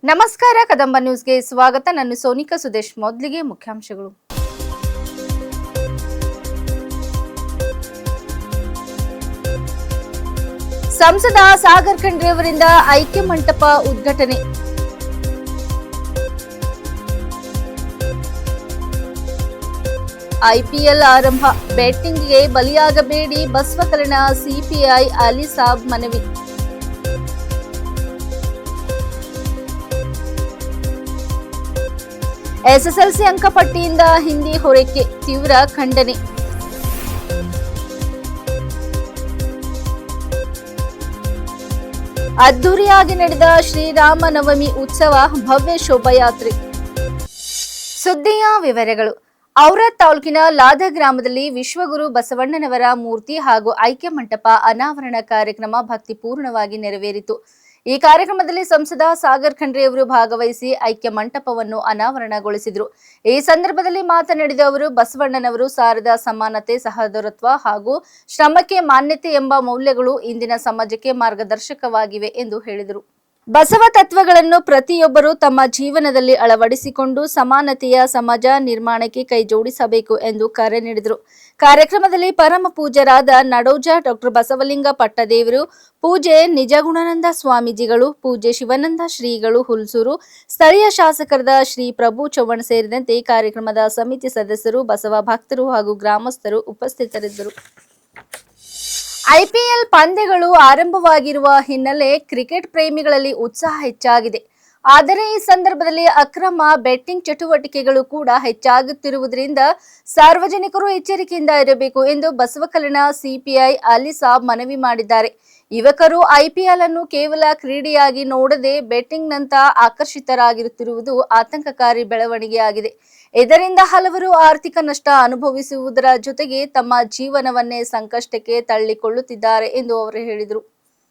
ನಮಸ್ಕಾರ, ಕದಂಬ ನ್ಯೂಸ್ಗೆ ಸ್ವಾಗತ. ನಾನು ಸೋನಿಕಾ ಸುದೇಶ್. ಮೊದಲಿಗೆ ಮುಖ್ಯಾಂಶಗಳು. ಸಂಸದ ಸಾಗರ್ ಖಂಡ್ರೆ ಅವರಿಂದ ಐಕ್ಯ ಮಂಟಪ ಉದ್ಘಾಟನೆ. ಐಪಿಎಲ್ ಆರಂಭ, ಬೆಟ್ಟಿಂಗ್ಗೆ ಬಲಿಯಾಗಬೇಡಿ, ಬಸವಕಲ್ಯಾಣ ಸಿಪಿಐ ಅಲಿಸಾಬ್ ಮನವಿ. ಎಸ್ಎಸ್ಎಲ್ಸಿ ಅಂಕಪಟ್ಟಿಯಿಂದ ಹಿಂದಿ ಹೊರಕ್ಕೆ ತೀವ್ರ ಖಂಡನೆ. ಅದ್ದೂರಿಯಾಗಿ ನಡೆದ ಶ್ರೀರಾಮನವಮಿ ಉತ್ಸವ, ಭವ್ಯ ಶೋಭಾಯಾತ್ರೆ. ಸುದ್ದಿಯ ವಿವರಗಳು. ಔರಾದ್ ತಾಲೂಕಿನ ಲಾದ ಗ್ರಾಮದಲ್ಲಿ ವಿಶ್ವಗುರು ಬಸವಣ್ಣನವರ ಮೂರ್ತಿ ಹಾಗೂ ಐಕ್ಯ ಮಂಟಪ ಅನಾವರಣ ಕಾರ್ಯಕ್ರಮ ಭಕ್ತಿಪೂರ್ಣವಾಗಿ ನೆರವೇರಿತು. ಈ ಕಾರ್ಯಕ್ರಮದಲ್ಲಿ ಸಂಸದ ಸಾಗರ್ ಖಂಡ್ರೆ ಅವರು ಭಾಗವಹಿಸಿ ಐಕ್ಯ ಮಂಟಪವನ್ನು ಅನಾವರಣಗೊಳಿಸಿದರು. ಈ ಸಂದರ್ಭದಲ್ಲಿ ಮಾತನಾಡಿದ ಅವರು, ಬಸವಣ್ಣನವರು ಸಾರದ ಸಮಾನತೆ, ಸಹೋದರತ್ವ ಹಾಗೂ ಶ್ರಮಕ್ಕೆ ಮಾನ್ಯತೆ ಎಂಬ ಮೌಲ್ಯಗಳು ಇಂದಿನ ಸಮಾಜಕ್ಕೆ ಮಾರ್ಗದರ್ಶಕವಾಗಿವೆ ಎಂದು ಹೇಳಿದರು. ಬಸವ ತತ್ವಗಳನ್ನು ಪ್ರತಿಯೊಬ್ಬರು ತಮ್ಮ ಜೀವನದಲ್ಲಿ ಅಳವಡಿಸಿಕೊಂಡು ಸಮಾನತೆಯ ಸಮಾಜ ನಿರ್ಮಾಣಕ್ಕೆ ಕೈ ಜೋಡಿಸಬೇಕು ಎಂದು ಕರೆ ನೀಡಿದರು. ಕಾರ್ಯಕ್ರಮದಲ್ಲಿ ಪರಮ ಪೂಜ್ಯರಾದ ನಡೋಜ ಡಾಕ್ಟರ್ ಬಸವಲಿಂಗ ಪಟ್ಟದೇವರು, ಪೂಜೆ ನಿಜಗುಣಾನಂದ ಸ್ವಾಮೀಜಿಗಳು, ಪೂಜೆ ಶಿವಾನಂದ ಶ್ರೀಗಳು ಹುಲ್ಸೂರು, ಸ್ಥಳೀಯ ಶಾಸಕರಾದ ಶ್ರೀ ಪ್ರಭು ಚೌಹಾಣ್ ಸೇರಿದಂತೆ ಕಾರ್ಯಕ್ರಮದ ಸಮಿತಿ ಸದಸ್ಯರು, ಬಸವ ಭಕ್ತರು ಹಾಗೂ ಗ್ರಾಮಸ್ಥರು ಉಪಸ್ಥಿತರಿದ್ದರು. ಐಪಿಎಲ್ ಪಂದ್ಯಗಳು ಆರಂಭವಾಗಿರುವ ಹಿನ್ನೆಲೆ ಕ್ರಿಕೆಟ್ ಪ್ರೇಮಿಗಳಲ್ಲಿ ಉತ್ಸಾಹ ಹೆಚ್ಚಾಗಿದೆ. ಆದರೆ ಈ ಸಂದರ್ಭದಲ್ಲಿ ಅಕ್ರಮ ಬೆಟ್ಟಿಂಗ್ ಚಟುವಟಿಕೆಗಳು ಕೂಡ ಹೆಚ್ಚಾಗುತ್ತಿರುವುದರಿಂದ ಸಾರ್ವಜನಿಕರು ಎಚ್ಚರಿಕೆಯಿಂದ ಇರಬೇಕು ಎಂದು ಬಸವಕಲ್ಯಾಣ ಸಿಪಿಐ ಅಲಿಸಾಬ್ ಮನವಿ ಮಾಡಿದ್ದಾರೆ. ಯುವಕರು ಐಪಿಎಲ್ ಅನ್ನು ಕೇವಲ ಕ್ರೀಡೆಯಾಗಿ ನೋಡದೆ ಬೆಟ್ಟಿಂಗ್ನಂತ ಆಕರ್ಷಿತರಾಗಿರುತ್ತಿರುವುದು ಆತಂಕಕಾರಿ ಬೆಳವಣಿಗೆಯಾಗಿದೆ. ಇದರಿಂದ ಹಲವರು ಆರ್ಥಿಕ ನಷ್ಟ ಅನುಭವಿಸುವುದರ ಜೊತೆಗೆ ತಮ್ಮ ಜೀವನವನ್ನೇ ಸಂಕಷ್ಟಕ್ಕೆ ತಳ್ಳಿಕೊಳ್ಳುತ್ತಿದ್ದಾರೆ ಎಂದು ಅವರು ಹೇಳಿದರು.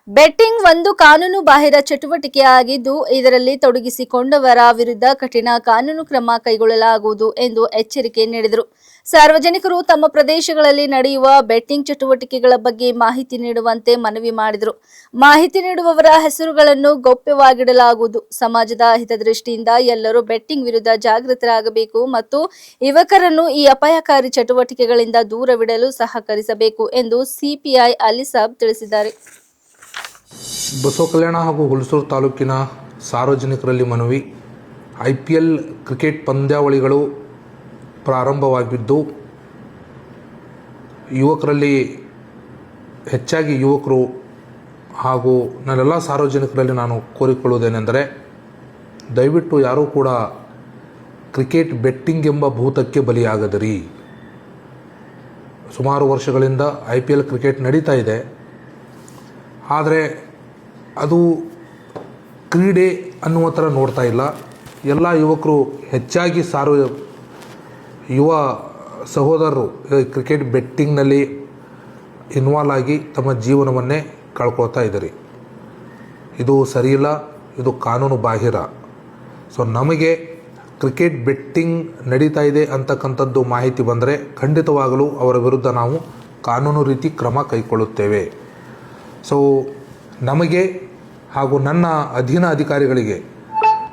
ಬೆಟ್ಟಿಂಗ್ ಒಂದು ಕಾನೂನು ಬಾಹಿರ ಚಟುವಟಿಕೆಯಾಗಿದ್ದು, ಇದರಲ್ಲಿ ತೊಡಗಿಸಿಕೊಂಡವರ ವಿರುದ್ಧ ಕಠಿಣ ಕಾನೂನು ಕ್ರಮ ಕೈಗೊಳ್ಳಲಾಗುವುದು ಎಂದು ಎಚ್ಚರಿಕೆ ನೀಡಿದರು. ಸಾರ್ವಜನಿಕರು ತಮ್ಮ ಪ್ರದೇಶಗಳಲ್ಲಿ ನಡೆಯುವ ಬೆಟ್ಟಿಂಗ್ ಚಟುವಟಿಕೆಗಳ ಬಗ್ಗೆ ಮಾಹಿತಿ ನೀಡುವಂತೆ ಮನವಿ ಮಾಡಿದರು. ಮಾಹಿತಿ ನೀಡುವವರ ಹೆಸರುಗಳನ್ನು ಗೌಪ್ಯವಾಗಿಡಲಾಗುವುದು. ಸಮಾಜದ ಹಿತದೃಷ್ಟಿಯಿಂದ ಎಲ್ಲರೂ ಬೆಟ್ಟಿಂಗ್ ವಿರುದ್ಧ ಜಾಗೃತರಾಗಬೇಕು ಮತ್ತು ಯುವಕರನ್ನು ಈ ಅಪಾಯಕಾರಿ ಚಟುವಟಿಕೆಗಳಿಂದ ದೂರವಿಡಲು ಸಹಕರಿಸಬೇಕು ಎಂದು ಸಿಪಿಐ ಅಲಿಸಾಬ್ ತಿಳಿಸಿದ್ದಾರೆ. ಬಸವಕಲ್ಯಾಣ ಹಾಗೂ ಹುಲ್ಸೂರು ತಾಲೂಕಿನ ಸಾರ್ವಜನಿಕರಲ್ಲಿ ಮನವಿ. ಐಪಿಎಲ್ ಕ್ರಿಕೆಟ್ ಪಂದ್ಯಾವಳಿಗಳು ಪ್ರಾರಂಭವಾಗಿದ್ದು, ಯುವಕರಲ್ಲಿ ಹೆಚ್ಚಾಗಿ ಯುವಕರು ಹಾಗೂ ನನ್ನೆಲ್ಲ ಸಾರ್ವಜನಿಕರಲ್ಲಿ ನಾನು ಕೋರಿಕೊಳ್ಳುವುದೇನೆಂದರೆ, ದಯವಿಟ್ಟು ಯಾರೂ ಕೂಡ ಕ್ರಿಕೆಟ್ ಬೆಟ್ಟಿಂಗ್ ಎಂಬ ಭೂತಕ್ಕೆ ಬಲಿಯಾಗದಿರಿ. ಸುಮಾರು ವರ್ಷಗಳಿಂದ ಐಪಿಎಲ್ ಕ್ರಿಕೆಟ್ ನಡೀತಾ ಇದೆ. ಆದರೆ ಅದು ಕ್ರೀಡೆ ಅನ್ನುವ ಥರ ನೋಡ್ತಾ ಇಲ್ಲ. ಎಲ್ಲ ಯುವಕರು ಹೆಚ್ಚಾಗಿ ಯುವ ಸಹೋದರರು ಕ್ರಿಕೆಟ್ ಬೆಟ್ಟಿಂಗ್ನಲ್ಲಿ ಇನ್ವಾಲ್ವ್ ಆಗಿ ತಮ್ಮ ಜೀವನವನ್ನೇ ಕಳ್ಕೊಳ್ತಾ ಇದ್ದಾರೆ. ಇದು ಸರಿಯಿಲ್ಲ, ಇದು ಕಾನೂನು ಬಾಹಿರ. ಸೊ ನಮಗೆ ಕ್ರಿಕೆಟ್ ಬೆಟ್ಟಿಂಗ್ ನಡೀತಾ ಇದೆ ಅಂತಕ್ಕಂಥದ್ದು ಮಾಹಿತಿ ಬಂದರೆ ಖಂಡಿತವಾಗಲೂ ಅವರ ವಿರುದ್ಧ ನಾವು ಕಾನೂನು ರೀತಿ ಕ್ರಮ ಕೈಗೊಳ್ಳುತ್ತೇವೆ. ಸೊ ನಮಗೆ ಹಾಗೂ ನನ್ನ ಅಧೀನ ಅಧಿಕಾರಿಗಳಿಗೆ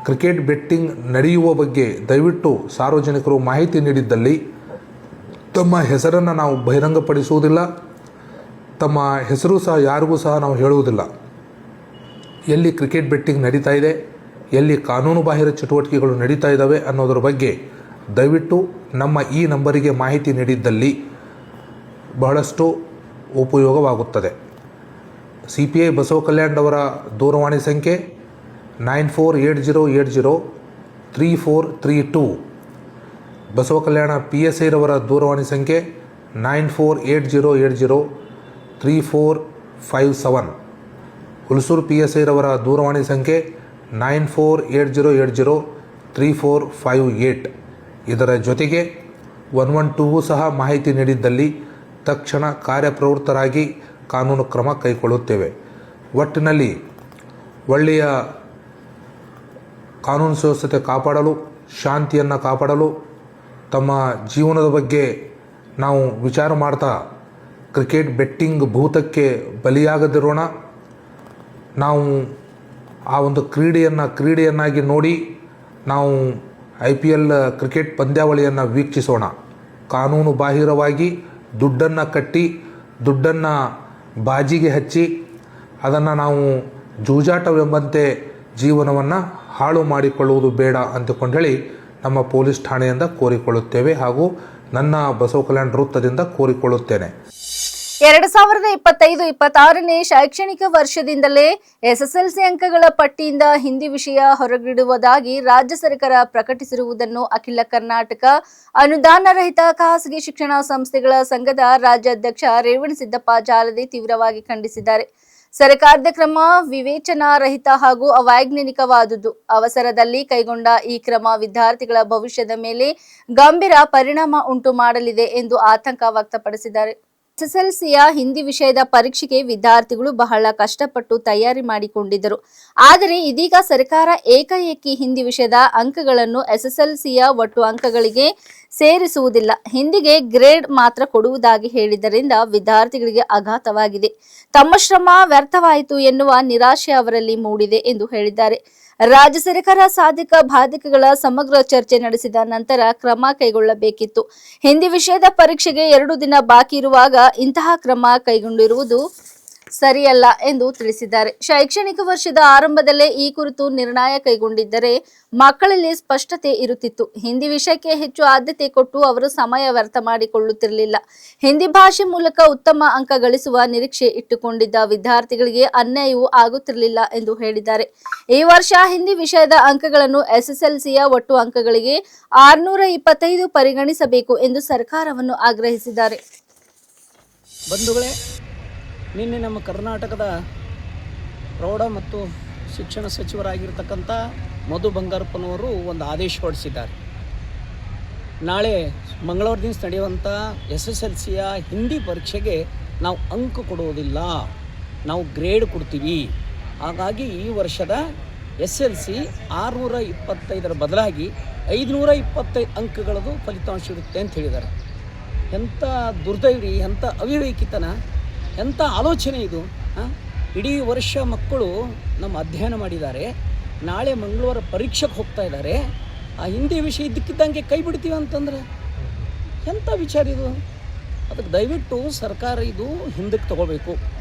ಕ್ರಿಕೆಟ್ ಬೆಟ್ಟಿಂಗ್ ನಡೆಯುವ ಬಗ್ಗೆ ದಯವಿಟ್ಟು ಸಾರ್ವಜನಿಕರು ಮಾಹಿತಿ ನೀಡಿದ್ದಲ್ಲಿ ತಮ್ಮ ಹೆಸರನ್ನು ನಾವು ಬಹಿರಂಗಪಡಿಸುವುದಿಲ್ಲ, ತಮ್ಮ ಹೆಸರು ಸಹ ಯಾರಿಗೂ ಸಹ ನಾವು ಹೇಳುವುದಿಲ್ಲ. ಎಲ್ಲಿ ಕ್ರಿಕೆಟ್ ಬೆಟ್ಟಿಂಗ್ ನಡೀತಾ ಇದೆ, ಎಲ್ಲಿ ಕಾನೂನು ಬಾಹಿರ ಚಟುವಟಿಕೆಗಳು ನಡೀತಾ ಇದ್ದಾವೆ ಅನ್ನೋದರ ಬಗ್ಗೆ ದಯವಿಟ್ಟು ನಮ್ಮ ಈ ನಂಬರಿಗೆ ಮಾಹಿತಿ ನೀಡಿದ್ದಲ್ಲಿ ಬಹಳಷ್ಟು ಉಪಯೋಗವಾಗುತ್ತದೆ. ಸಿಪಿಐ ಬಸವಕಲ್ಯಾಣ್ ಅವರ ದೂರವಾಣಿ ಸಂಖ್ಯೆ 9480803432. ಬಸವಕಲ್ಯಾಣ PSI ರವರ ದೂರವಾಣಿ ಸಂಖ್ಯೆ 9480803457. ಹುಲ್ಸೂರು PSI ರವರ ದೂರವಾಣಿ ಸಂಖ್ಯೆ 9480803458. ಇದರ ಜೊತೆಗೆ 112 ಸಹ ಮಾಹಿತಿ ನೀಡಿದ್ದಲ್ಲಿ ತಕ್ಷಣ ಕಾರ್ಯಪ್ರವೃತ್ತರಾಗಿ ಕಾನೂನು ಕ್ರಮ ಕೈಗೊಳ್ಳುತ್ತೇವೆ. ಒಟ್ಟಿನಲ್ಲಿ ಒಳ್ಳೆಯ ಕಾನೂನು ಸುವ್ಯವಸ್ಥೆ ಕಾಪಾಡಲು, ಶಾಂತಿಯನ್ನು ಕಾಪಾಡಲು, ತಮ್ಮ ಜೀವನದ ಬಗ್ಗೆ ನಾವು ವಿಚಾರ ಮಾಡ್ತಾ ಕ್ರಿಕೆಟ್ ಬೆಟ್ಟಿಂಗ್ ಭೂತಕ್ಕೆ ಬಲಿಯಾಗದಿರೋಣ. ನಾವು ಆ ಒಂದು ಕ್ರೀಡೆಯನ್ನಾಗಿ ನೋಡಿ ನಾವು IPL ಕ್ರಿಕೆಟ್ ಪಂದ್ಯಾವಳಿಯನ್ನು ವೀಕ್ಷಿಸೋಣ. ಕಾನೂನು ಬಾಹಿರವಾಗಿ ದುಡ್ಡನ್ನು ಕಟ್ಟಿ ದುಡ್ಡನ್ನು ಬಾಜಿಗೆ ಹಚ್ಚಿ ಅದನ್ನು ನಾವು ಜೂಜಾಟವೆಂಬಂತೆ ಜೀವನವನ್ನು ಹಾಳು ಮಾಡಿಕೊಳ್ಳುವುದು ಬೇಡ ಅಂತಕೊಂಡು ಹೇಳಿ ನಮ್ಮ ಪೊಲೀಸ್ ಠಾಣೆಯಿಂದ ಕೋರಿಕೊಳ್ಳುತ್ತೇವೆ ಹಾಗೂ ನನ್ನ ಬಸವ ಕಲ್ಯಾಣ ವೃತ್ತದಿಂದ ಕೋರಿಕೊಳ್ಳುತ್ತೇನೆ. 2025-26ನೇ ಶೈಕ್ಷಣಿಕ ವರ್ಷದಿಂದಲೇ SSLC ಅಂಕಗಳ ಪಟ್ಟಿಯಿಂದ ಹಿಂದಿ ವಿಷಯ ಹೊರಗಿಡುವುದಾಗಿ ರಾಜ್ಯ ಸರ್ಕಾರ ಪ್ರಕಟಿಸಿರುವುದನ್ನು ಅಖಿಲ ಕರ್ನಾಟಕ ಅನುದಾನ ರಹಿತ ಖಾಸಗಿ ಶಿಕ್ಷಣ ಸಂಸ್ಥೆಗಳ ಸಂಘದ ರಾಜ್ಯಾಧ್ಯಕ್ಷ ರೇವಣಸಿದ್ದಪ್ಪ ಜಾಲದಿ ತೀವ್ರವಾಗಿ ಖಂಡಿಸಿದ್ದಾರೆ. ಸರ್ಕಾರದ ಕ್ರಮ ವಿವೇಚನಾರಹಿತ ಹಾಗೂ ಅವೈಜ್ಞಾನಿಕವಾದುದು. ಅವಸರದಲ್ಲಿ ಕೈಗೊಂಡ ಈ ಕ್ರಮ ವಿದ್ಯಾರ್ಥಿಗಳ ಭವಿಷ್ಯದ ಮೇಲೆ ಗಂಭೀರ ಪರಿಣಾಮ ಉಂಟು ಮಾಡಲಿದೆ ಎಂದು ಆತಂಕ ವ್ಯಕ್ತಪಡಿಸಿದ್ದಾರೆ. SSLCಯ ಹಿಂದಿ ವಿಷಯದ ಪರೀಕ್ಷೆಗೆ ವಿದ್ಯಾರ್ಥಿಗಳು ಬಹಳ ಕಷ್ಟಪಟ್ಟು ತಯಾರಿ ಮಾಡಿಕೊಂಡಿದ್ದರು. ಆದರೆ ಇದೀಗ ಸರ್ಕಾರ ಏಕಾಏಕಿ ಹಿಂದಿ ವಿಷಯದ ಅಂಕಗಳನ್ನು SSLCಯ ಒಟ್ಟು ಅಂಕಗಳಿಗೆ ಸೇರಿಸುವುದಿಲ್ಲ, ಹಿಂದಿಗೆ ಗ್ರೇಡ್ ಮಾತ್ರ ಕೊಡುವುದಾಗಿ ಹೇಳಿದ್ದರಿಂದ ವಿದ್ಯಾರ್ಥಿಗಳಿಗೆ ಆಘಾತವಾಗಿದೆ. ತಮ್ಮ ಶ್ರಮ ವ್ಯರ್ಥವಾಯಿತು ಎನ್ನುವ ನಿರಾಶೆ ಅವರಲ್ಲಿ ಮೂಡಿದೆ ಎಂದು ಹೇಳಿದ್ದಾರೆ. ರಾಜ್ಯ ಸರ್ಕಾರ ಸಾಧಕ ಬಾಧಕಗಳ ಸಮಗ್ರ ಚರ್ಚೆ ನಡೆಸಿದ ನಂತರ ಕ್ರಮ ಕೈಗೊಳ್ಳಬೇಕಿತ್ತು. ಹಿಂದಿ ವಿಷಯದ ಪರೀಕ್ಷೆಗೆ 2 ದಿನ ಬಾಕಿ ಇರುವಾಗ ಇಂತಹ ಕ್ರಮ ಕೈಗೊಂಡಿರುವುದು ಸರಿಯಲ್ಲ ಎಂದು ತಿಳಿಸಿದ್ದಾರೆ. ಶೈಕ್ಷಣಿಕ ವರ್ಷದ ಆರಂಭದಲ್ಲೇ ಈ ಕುರಿತು ನಿರ್ಣಯ ಕೈಗೊಂಡಿದ್ದರೆ ಮಕ್ಕಳಲ್ಲಿ ಸ್ಪಷ್ಟತೆ ಇರುತ್ತಿತ್ತು. ಹಿಂದಿ ವಿಷಯಕ್ಕೆ ಹೆಚ್ಚು ಆದ್ಯತೆ ಕೊಟ್ಟು ಅವರು ಸಮಯ ವ್ಯರ್ಥ ಮಾಡಿಕೊಳ್ಳುತ್ತಿರಲಿಲ್ಲ. ಹಿಂದಿ ಭಾಷೆ ಮೂಲಕ ಉತ್ತಮ ಅಂಕ ಗಳಿಸುವ ನಿರೀಕ್ಷೆ ಇಟ್ಟುಕೊಂಡಿದ್ದ ವಿದ್ಯಾರ್ಥಿಗಳಿಗೆ ಅನ್ಯಾಯವೂ ಆಗುತ್ತಿರಲಿಲ್ಲ ಎಂದು ಹೇಳಿದ್ದಾರೆ. ಈ ವರ್ಷ ಹಿಂದಿ ವಿಷಯದ ಅಂಕಗಳನ್ನು SSLCಯ ಒಟ್ಟು ಅಂಕಗಳಿಗೆ 625 ಪರಿಗಣಿಸಬೇಕು ಎಂದು ಸರ್ಕಾರವನ್ನು ಆಗ್ರಹಿಸಿದ್ದಾರೆ. ಬಂಧುಗಳೇ, ನಿನ್ನೆ ನಮ್ಮ ಕರ್ನಾಟಕದ ಪ್ರೌಢ ಮತ್ತು ಶಿಕ್ಷಣ ಸಚಿವರಾಗಿರ್ತಕ್ಕಂಥ ಮಧು ಬಂಗಾರಪ್ಪನವರು ಒಂದು ಆದೇಶ ಹೊರಡಿಸಿದ್ದಾರೆ. ನಾಳೆ ಮಂಗಳವಾರದಿಂದ ನಡೆಯುವಂಥ SSLCಯ ಹಿಂದಿ ಪರೀಕ್ಷೆಗೆ ನಾವು ಅಂಕ ಕೊಡುವುದಿಲ್ಲ, ನಾವು ಗ್ರೇಡ್ ಕೊಡ್ತೀವಿ. ಹಾಗಾಗಿ ಈ ವರ್ಷದ SLC 625 ಬದಲಾಗಿ 525 ಅಂಕಗಳದು ಫಲಿತಾಂಶ ಇರುತ್ತೆ ಅಂತ ಹೇಳಿದ್ದಾರೆ. ಎಂಥ ದುರ್ದೈವಿ, ಎಂಥ ಅವಿವೇಕಿತನ, ಎಂಥ ಆಲೋಚನೆ ಇದು. ಇಡೀ ವರ್ಷ ಮಕ್ಕಳು ನಮ್ಮ ಅಧ್ಯಯನ ಮಾಡಿದ್ದಾರೆ, ನಾಳೆ ಮಂಗಳವಾರ ಪರೀಕ್ಷೆಗೆ ಹೋಗ್ತಾ ಇದ್ದಾರೆ. ಆ ಹಿಂದಿ ವಿಷಯ ಇದ್ದಕ್ಕಿದ್ದಂಗೆ ಕೈ ಬಿಡ್ತೀವಿ ಅಂತಂದ್ರೆ ಎಂಥ ವಿಚಾರ ಇದು? ಅದಕ್ಕೆ ದಯವಿಟ್ಟು ಸರ್ಕಾರ ಇದು ಹಿಂದಕ್ಕೆ ತಗೋಬೇಕು.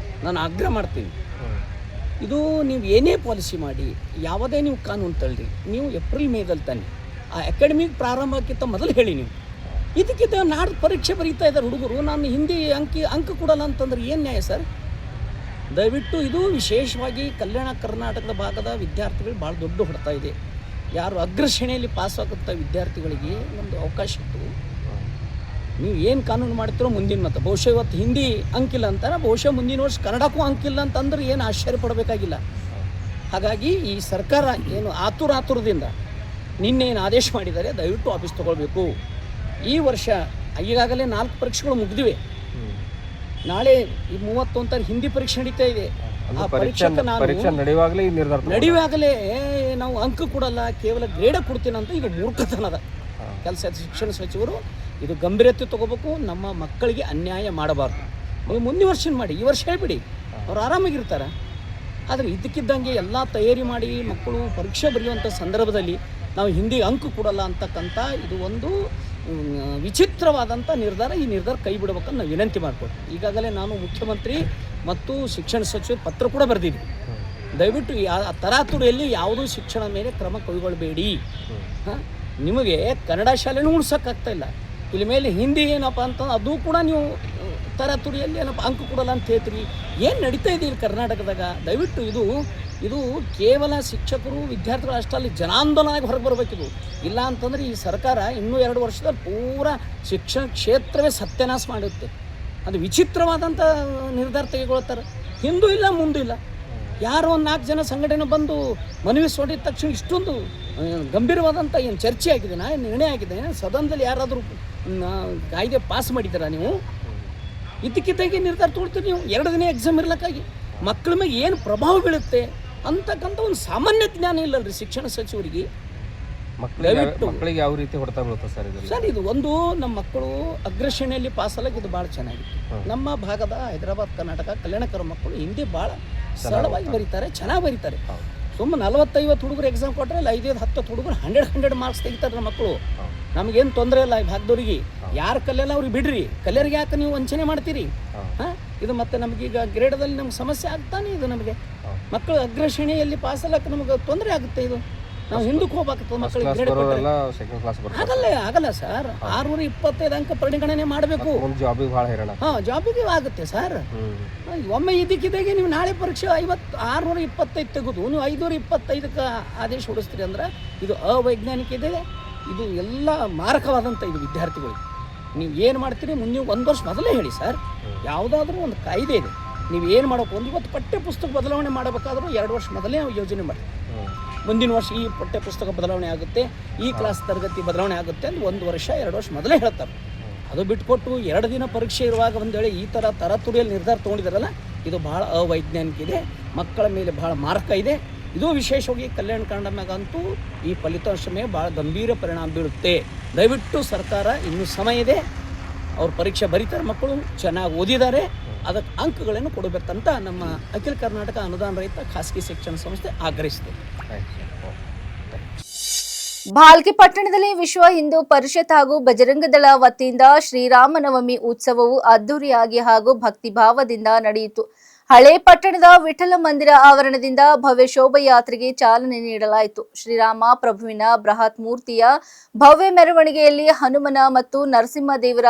ನಾನು ಆಗ್ರಹ ಮಾಡ್ತೀನಿ. ಇದು ನೀವು ಏನೇ ಪಾಲಿಸಿ ಮಾಡಿ, ಯಾವುದೇ ನೀವು ಕಾನೂನು ತಳ್ಳಿ, ನೀವು ಏಪ್ರಿಲ್ ಮೇದಲ್ಲಿ ತಾನೆ ಆ ಅಕಾಡೆಮಿಕ್ ಪ್ರಾರಂಭಕ್ಕಿಂತ ಮೊದಲು ಹೇಳಿ. ನೀವು ಇದಕ್ಕಿಂತ ನಾಡ್ದು ಪರೀಕ್ಷೆ ಬರೀತಾ ಇದ್ದಾರೆ ಹುಡುಗರು, ನಾನು ಹಿಂದಿ ಅಂಕ ಕೊಡಲ್ಲ ಅಂತಂದ್ರೆ ಏನು ನ್ಯಾಯ ಸರ್? ದಯವಿಟ್ಟು ಇದು ವಿಶೇಷವಾಗಿ ಕಲ್ಯಾಣ ಕರ್ನಾಟಕದ ಭಾಗದ ವಿದ್ಯಾರ್ಥಿಗಳು ಭಾಳ ದೊಡ್ಡ ಹೊಡ್ತಾ ಇದೆ. ಯಾರು ಅಗ್ರಶ್ರೇಣಿಯಲ್ಲಿ ಪಾಸಾಗುತ್ತ ವಿದ್ಯಾರ್ಥಿಗಳಿಗೆ ಒಂದು ಅವಕಾಶ ಇತ್ತು. ನೀವು ಏನು ಕಾನೂನು ಮಾಡ್ತಿರೋ ಮುಂದಿನ ಮತ್ತೆ ಬಹುಶಃ ಇವತ್ತು ಹಿಂದಿ ಅಂಕಿಲ್ಲ ಅಂತಾರೆ, ಬಹುಶಃ ಮುಂದಿನ ವರ್ಷ ಕನ್ನಡಕ್ಕೂ ಅಂಕಿಲ್ಲ ಅಂತಂದ್ರೆ ಏನು ಆಶ್ಚರ್ಯ ಪಡಬೇಕಾಗಿಲ್ಲ. ಹಾಗಾಗಿ ಈ ಸರ್ಕಾರ ಏನು ಆತುರದಿಂದ ನಿನ್ನೆ ಏನು ಆದೇಶ ಮಾಡಿದ್ದಾರೆ, ದಯವಿಟ್ಟು ಆಫೀಸ್ ತೊಗೊಳ್ಬೇಕು. ಈ ವರ್ಷ ಈಗಾಗಲೇ 4 ಪರೀಕ್ಷೆಗಳು ಮುಗಿದಿವೆ. ನಾಳೆ ಈ 31 ಹಿಂದಿ ಪರೀಕ್ಷೆ ನಡೀತಾ ಇದೆ. ಆ ಪರೀಕ್ಷೆಗೆ ನಾನು ನಡೆಯುವಾಗಲೇ ನಾವು ಅಂಕ ಕೊಡಲ್ಲ, ಕೇವಲ ಗ್ರೇಡ ಕೊಡ್ತೀನಿ ಅಂತ ಈಗ ಮೂರ್ಖತನದ ಕೆಲಸ. ಶಿಕ್ಷಣ ಸಚಿವರು ಇದು ಗಂಭೀರತೆ ತಗೋಬೇಕು. ನಮ್ಮ ಮಕ್ಕಳಿಗೆ ಅನ್ಯಾಯ ಮಾಡಬಾರ್ದು. ನೀವು ಮುಂದಿನ ವರ್ಷ ಮಾಡಿ, ಈ ವರ್ಷ ಹೇಳ್ಬಿಡಿ, ಅವ್ರು ಆರಾಮಾಗಿರ್ತಾರೆ. ಆದರೆ ಇದ್ದಕ್ಕಿದ್ದಂಗೆ ಎಲ್ಲ ತಯಾರಿ ಮಾಡಿ ಮಕ್ಕಳು ಪರೀಕ್ಷೆ ಬರೆಯುವಂಥ ಸಂದರ್ಭದಲ್ಲಿ ನಾವು ಹಿಂದಿ ಅಂಕ ಕೊಡಲ್ಲ ಅಂತಕ್ಕಂಥ ಇದು ಒಂದು ವಿಚಿತ್ರವಾದಂಥ ನಿರ್ಧಾರ. ಈ ನಿರ್ಧಾರ ಕೈ ಬಿಡಬೇಕಂತ ನಾವು ವಿನಂತಿ ಮಾಡ್ಕೊಡ್ತೀವಿ. ಈಗಾಗಲೇ ನಾನು ಮುಖ್ಯಮಂತ್ರಿ ಮತ್ತು ಶಿಕ್ಷಣ ಸಚಿವ ಪತ್ರ ಕೂಡ ಬರೆದಿದ್ವಿ. ದಯವಿಟ್ಟು ತರಾತುರಿಯಲ್ಲಿ ಯಾವುದೂ ಶಿಕ್ಷಣ ಮೇಲೆ ಕ್ರಮ ಕೈಗೊಳ್ಳಬೇಡಿ. ನಿಮಗೆ ಕನ್ನಡ ಶಾಲೆನೂ ಉಳ್ಸೋಕ್ಕಾಗ್ತಾಯಿಲ್ಲ, ಇಲ್ಲಿ ಮೇಲೆ ಹಿಂದಿ ಏನಪ್ಪ ಅಂತಂದ್ರೆ ಅದು ಕೂಡ ನೀವು ತರಾತುರಿಯಲ್ಲಿ ಏನಪ್ಪ ಅಂಕ ಕೊಡಲ್ಲ ಅಂತ ಹೇಳ್ತೀರಿ. ಏನು ನಡೀತಾ ಇದೆ ಇಲ್ಲಿ ಕರ್ನಾಟಕದಾಗ? ದಯವಿಟ್ಟು ಇದು ಕೇವಲ ಶಿಕ್ಷಕರು ವಿದ್ಯಾರ್ಥಿಗಳು ಅಷ್ಟಲ್ಲಿ ಜನಾಂದೋಲನಾಗಿ ಹೊರಗೆ ಬರಬೇಕಿದು. ಇಲ್ಲ ಅಂತಂದರೆ ಈ ಸರ್ಕಾರ ಇನ್ನೂ 2 ವರ್ಷದಲ್ಲಿ ಪೂರಾ ಶಿಕ್ಷಣ ಕ್ಷೇತ್ರವೇ ಸತ್ಯನಾಶ ಮಾಡುತ್ತೆ. ಅದು ವಿಚಿತ್ರವಾದಂಥ ನಿರ್ಧಾರ ತೆಗೆದುಕೊಳ್ತಾರೆ. ಹಿಂದೂ ಇಲ್ಲ ಮುಂದೂ ಇಲ್ಲ. ಯಾರೋ ಒಂದು 4 ಜನ ಸಂಘಟನೆ ಬಂದು ಮನವಿ ಸೋಡಿದ ತಕ್ಷಣ ಇಷ್ಟೊಂದು ಗಂಭೀರವಾದಂಥ ಏನು ಚರ್ಚೆ ಆಗಿದೆ, ಏನು ನಿರ್ಣಯ ಆಗಿದೆ? ಸದನದಲ್ಲಿ ಯಾರಾದರೂ ಕಾಯ್ದೆ ಪಾಸ್ ಮಾಡಿದ್ದೀರಾ ನೀವು? ಇದ್ದಕ್ಕಿದ್ದಾಗೆ ನಿರ್ಧಾರ ತೊಗೊಳ್ತೀರಿ ನೀವು. 2 ದಿನ ಎಕ್ಸಾಮ್ ಇರ್ಲಕ್ಕಾಗಿ ಮಕ್ಕಳ ಮೇಲೆ ಏನು ಪ್ರಭಾವ ಬೀಳುತ್ತೆ ಅಂತಕ್ಕಂಥ ಒಂದು ಸಾಮಾನ್ಯ ಜ್ಞಾನ ಇಲ್ಲಲ್ರಿ ಶಿಕ್ಷಣ ಸಚಿವರಿಗೆ. ಮಕ್ಕಳಿಗೆ ಯಾವ ರೀತಿ ಹೊಡ್ತಾ ಬೀಳುತ್ತೆ ಸರ್? ಇದು ಒಂದು ನಮ್ಮ ಮಕ್ಕಳು ಅಗ್ರಶ್ರೇಣಿಯಲ್ಲಿ ಪಾಸ್ ಆಗಕ್ಕೆ ಇದು ಭಾಳ ಚೆನ್ನಾಗಿತ್ತು. ನಮ್ಮ ಭಾಗದ ಹೈದರಾಬಾದ್ ಕರ್ನಾಟಕ ಕಲ್ಯಾಣಕರ ಮಕ್ಕಳು ಹಿಂದಿ ಭಾಳ ಸರಳವಾಗಿ ಬರೀತಾರೆ, ಚೆನ್ನಾಗಿ ಬರೀತಾರೆ. ಸುಮ್ಮನೆ 40-50 ಹುಡುಗರು ಎಕ್ಸಾಮ್ ಕೊಟ್ಟರೆ ಅಲ್ಲಿ 5-10 ಹುಡುಗರು 100 ಮಾರ್ಕ್ಸ್ ತೆಗಿತಾರೆ ನಮ್ಮ ಮಕ್ಕಳು. ನಮಗೇನು ತೊಂದರೆ ಇಲ್ಲ ಈ ಭಾಗದವ್ರಿಗೆ. ಯಾರು ಕಲಿಯಲ್ಲ ಅವ್ರಿಗೆ ಬಿಡ್ರಿ, ಕಲಿಯರಿಗೆ ಯಾಕೆ ನೀವು ವಂಚನೆ ಮಾಡ್ತೀರಿ? ಹಾಂ, ಇದು ಮತ್ತೆ ನಮಗೀಗ ಗ್ರೇಡದಲ್ಲಿ ನಮ್ಗೆ ಸಮಸ್ಯೆ ಆಗ್ತಾನೆ. ಇದು ನಮಗೆ ಮಕ್ಕಳು ಅಗ್ರಶ್ರೇಣಿಯಲ್ಲಿ ಪಾಸ್ ಆಗಕ್ಕೆ ನಮಗೆ ತೊಂದರೆ ಆಗುತ್ತೆ. ಇದು ನಾವು ಹಿಂದಕ್ಕೆ ಹೋಗ್ಬೇಕಾಗ್ತದೆ. ಮಕ್ಕಳಿಗೆ ಗ್ರೇಡ್ ಆಗಲ್ಲ ಸರ್. 625 ಅಂಕ ಪರಿಗಣನೆ ಮಾಡಬೇಕು. ಹಾಂ, ಜಾಬಿಗೆ ಆಗುತ್ತೆ ಸರ್. ಒಮ್ಮೆ ಇದಕ್ಕಿದ್ದಾಗೆ ನೀವು ನಾಳೆ ಪರೀಕ್ಷೆ 625 ತೆಗೆದು ನೀವು 525ಕ್ಕೆ ಆದೇಶ ಹೊಡಿಸ್ತೀರಿ ಅಂದ್ರೆ ಇದು ಅವೈಜ್ಞಾನಿಕ ಇದೆ. ಇದು ಎಲ್ಲ ಮಾರಕವಾದಂಥ ಇದು ವಿದ್ಯಾರ್ಥಿಗಳಿಗೆ. ನೀವು ಏನು ಮಾಡ್ತೀರಿ ಮುಂದೆ 1 ವರ್ಷ ಮೊದಲೇ ಹೇಳಿ ಸರ್. ಯಾವುದಾದ್ರೂ ಒಂದು ಕಾಯ್ದೆ ಇದೆ, ನೀವು ಏನು ಮಾಡೋಕೆ ಇವತ್ತು ಪಠ್ಯ ಪುಸ್ತಕ ಬದಲಾವಣೆ ಮಾಡಬೇಕಾದ್ರೂ 2 ವರ್ಷ ಮೊದಲೇ ಯೋಜನೆ ಮಾಡಿ. ಮುಂದಿನ ವರ್ಷ ಈ ಪಠ್ಯ ಪುಸ್ತಕ ಬದಲಾವಣೆ ಆಗುತ್ತೆ, ಈ ಕ್ಲಾಸ್ ತರಗತಿ ಬದಲಾವಣೆ ಆಗುತ್ತೆ ಅಂತ 1 ವರ್ಷ 2 ವರ್ಷ ಮೊದಲೇ ಹೇಳ್ತಾರೆ. ಅದು ಬಿಟ್ಕೊಟ್ಟು 2 ದಿನ ಪರೀಕ್ಷೆ ಇರುವಾಗ ಒಂದು ವೇಳೆ ಈ ಥರ ತರತುರಿಯಲ್ಲಿ ನಿರ್ಧಾರ ತೊಗೊಂಡಿದ್ದಾರಲ್ಲ, ಇದು ಭಾಳ ಅವೈಜ್ಞಾನಿಕ ಇದೆ, ಮಕ್ಕಳ ಮೇಲೆ ಭಾಳ ಮಾರಕ ಇದೆ. ಇದು ವಿಶೇಷವಾಗಿ ಕಲ್ಯಾಣ ಕರ್ನಾಟಕ ಮ್ಯಾಗಂತೂ ಈ ಫಲಿತಾಂಶ ಮೇಲೆ ಭಾಳ ಗಂಭೀರ ಪರಿಣಾಮ ಬೀಳುತ್ತೆ. ದಯವಿಟ್ಟು ಸರ್ಕಾರ ಇನ್ನೂ ಸಮಯ ಇದೆ, ಅವ್ರ ಪರೀಕ್ಷೆ ಬರೀತಾರೆ, ಮಕ್ಕಳು ಚೆನ್ನಾಗಿ ಓದಿದ್ದಾರೆ, ಅದಕ್ಕೆ ಅಂಕಗಳನ್ನು ಕೊಡಬೇಕಂತ ನಮ್ಮ ಅಖಿಲ ಕರ್ನಾಟಕ ಅನುದಾನ ರಹಿತ ಖಾಸಗಿ ಶಿಕ್ಷಣ ಸಂಸ್ಥೆ ಆಗ್ರಹಿಸಿದೆ. ಭಾಲ್ಕಿ ಪಟ್ಟಣದಲ್ಲಿ ವಿಶ್ವ ಹಿಂದೂ ಪರಿಷತ್ ಹಾಗೂ ಬಜರಂಗದಳ ವತಿಯಿಂದ ಶ್ರೀರಾಮನವಮಿ ಉತ್ಸವವು ಅದ್ದೂರಿಯಾಗಿ ಹಾಗೂ ಭಕ್ತಿಭಾವದಿಂದ ನಡೆಯಿತು. ಹಳೆ ಪಟ್ಟಣದ ವಿಠಲ ಮಂದಿರ ಆವರಣದಿಂದ ಭವ್ಯ ಶೋಭಾಯಾತ್ರೆಗೆ ಚಾಲನೆ ನೀಡಲಾಯಿತು. ಶ್ರೀರಾಮ ಪ್ರಭುವಿನ ಬೃಹತ್ ಮೂರ್ತಿಯ ಭವ್ಯ ಮೆರವಣಿಗೆಯಲ್ಲಿ ಹನುಮನ ಮತ್ತು ನರಸಿಂಹದೇವರ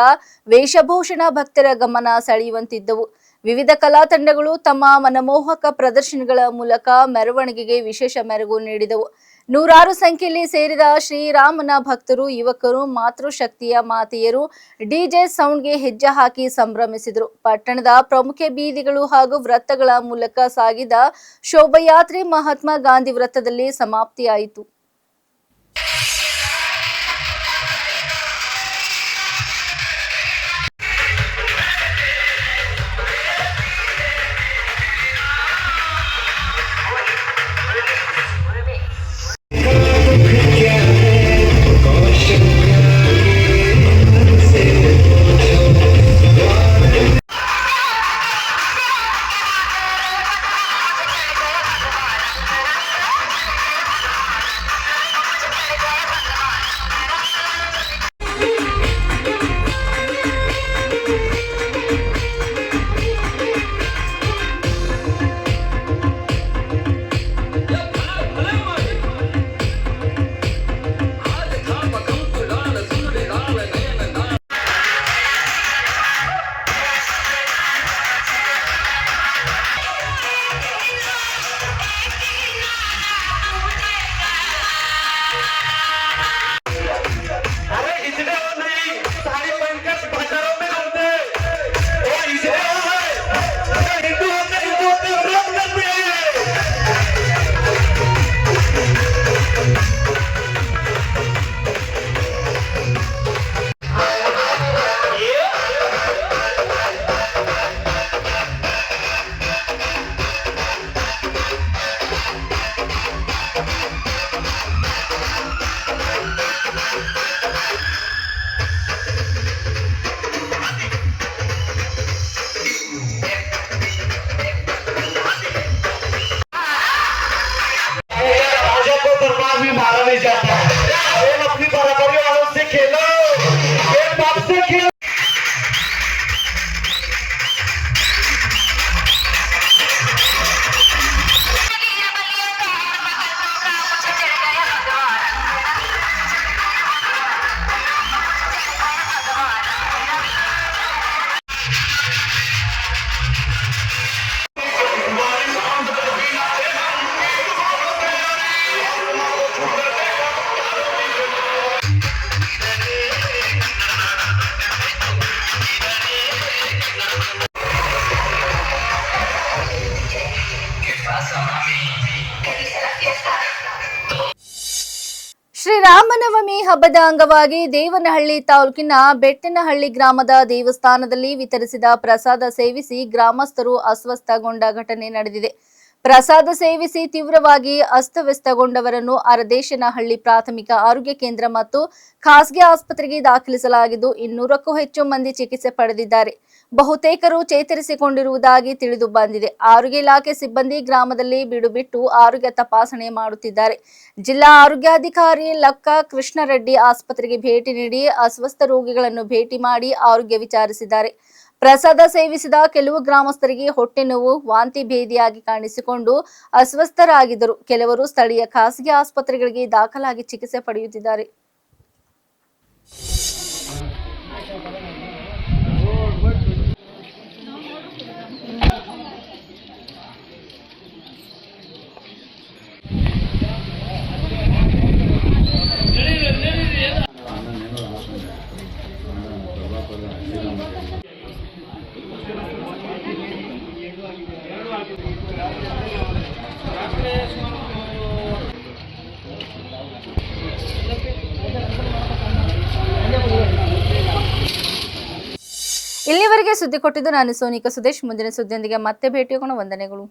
ವೇಷಭೂಷಣ ಭಕ್ತರ ಗಮನ ಸೆಳೆಯುವಂತಿದ್ದವು. ವಿವಿಧ ಕಲಾ ತಂಡಗಳು ತಮ್ಮ ಮನಮೋಹಕ ಪ್ರದರ್ಶನಗಳ ಮೂಲಕ ಮೆರವಣಿಗೆಗೆ ವಿಶೇಷ ಮೆರುಗು ನೀಡಿದವು. ನೂರಾರು ಸಂಖ್ಯೆಯಲ್ಲಿ ಸೇರಿದ ಶ್ರೀರಾಮನ ಭಕ್ತರು, ಯುವಕರು, ಮಾತೃಶಕ್ತಿಯ ಮಾತೆಯರು ಡಿಜೆ ಸೌಂಡ್ಗೆ ಹೆಜ್ಜೆ ಹಾಕಿ ಸಂಭ್ರಮಿಸಿದರು. ಪಟ್ಟಣದ ಪ್ರಮುಖ ಬೀದಿಗಳು ಹಾಗೂ ವೃತ್ತಗಳ ಮೂಲಕ ಸಾಗಿದ ಶೋಭಾಯಾತ್ರೆ ಮಹಾತ್ಮ ಗಾಂಧಿ ವೃತ್ತದಲ್ಲಿ ಸಮಾಪ್ತಿಯಾಯಿತು. ಶ್ರೀರಾಮನವಮಿ ಹಬ್ಬದ ಅಂಗವಾಗಿ ದೇವನಹಳ್ಳಿ ತಾಲೂಕಿನ ಬೆಟ್ಟನಹಳ್ಳಿ ಗ್ರಾಮದ ದೇವಸ್ಥಾನದಲ್ಲಿ ವಿತರಿಸಿದ ಪ್ರಸಾದ ಸೇವಿಸಿ ಗ್ರಾಮಸ್ಥರು ಅಸ್ವಸ್ಥಗೊಂಡ ಘಟನೆ ನಡೆದಿದೆ. ಪ್ರಸಾದ ಸೇವಿಸಿ ತೀವ್ರವಾಗಿ ಅಸ್ತವ್ಯಸ್ತಗೊಂಡವರನ್ನು ಅರದೇಶನಹಳ್ಳಿ ಪ್ರಾಥಮಿಕ ಆರೋಗ್ಯ ಕೇಂದ್ರ ಮತ್ತು ಖಾಸಗಿ ಆಸ್ಪತ್ರೆಗೆ ದಾಖಲಿಸಲಾಗಿದ್ದು 200ಕ್ಕೂ ಹೆಚ್ಚು ಮಂದಿ ಚಿಕಿತ್ಸೆ ಪಡೆದಿದ್ದಾರೆ. ಬಹುತೇಕರು ಚೇತರಿಸಿಕೊಂಡಿರುವುದಾಗಿ ತಿಳಿದು ಬಂದಿದೆ. ಆರೋಗ್ಯ ಇಲಾಖೆ ಸಿಬ್ಬಂದಿ ಗ್ರಾಮದಲ್ಲಿ ಬೀಡುಬಿಟ್ಟು ಆರೋಗ್ಯ ತಪಾಸಣೆ ಮಾಡುತ್ತಿದ್ದಾರೆ. ಜಿಲ್ಲಾ ಆರೋಗ್ಯಾಧಿಕಾರಿ ಲಕ್ಕಾ ಕೃಷ್ಣರೆಡ್ಡಿ ಆಸ್ಪತ್ರೆಗೆ ಭೇಟಿ ನೀಡಿ ಅಸ್ವಸ್ಥ ರೋಗಿಗಳನ್ನು ಭೇಟಿ ಮಾಡಿ ಆರೋಗ್ಯ ವಿಚಾರಿಸಿದ್ದಾರೆ. ಪ್ರಸಾದ ಸೇವಿಸಿದ ಕೆಲವು ಗ್ರಾಮಸ್ಥರಿಗೆ ಹೊಟ್ಟೆ ನೋವು, ವಾಂತಿ ಭೇದಿಯಾಗಿ ಕಾಣಿಸಿಕೊಂಡು ಅಸ್ವಸ್ಥರಾಗಿದ್ದರು. ಕೆಲವರು ಸ್ಥಳೀಯ ಖಾಸಗಿ ಆಸ್ಪತ್ರೆಗಳಿಗೆ ದಾಖಲಾಗಿ ಚಿಕಿತ್ಸೆ ಪಡೆಯುತ್ತಿದ್ದಾರೆ. ಇಲ್ಲಿವರೆಗೆ ಸುದ್ದಿ ಕೊಟ್ಟಿದ್ದು ನಾನು ಸೋನಿಕಾ ಸುದೇಶ್. ಮುಂದಿನ ಸುದ್ದಿಯೊಂದಿಗೆ ಮತ್ತೆ ಭೇಟಿಯಾಗೋಣ. ವಂದನೆಗಳು.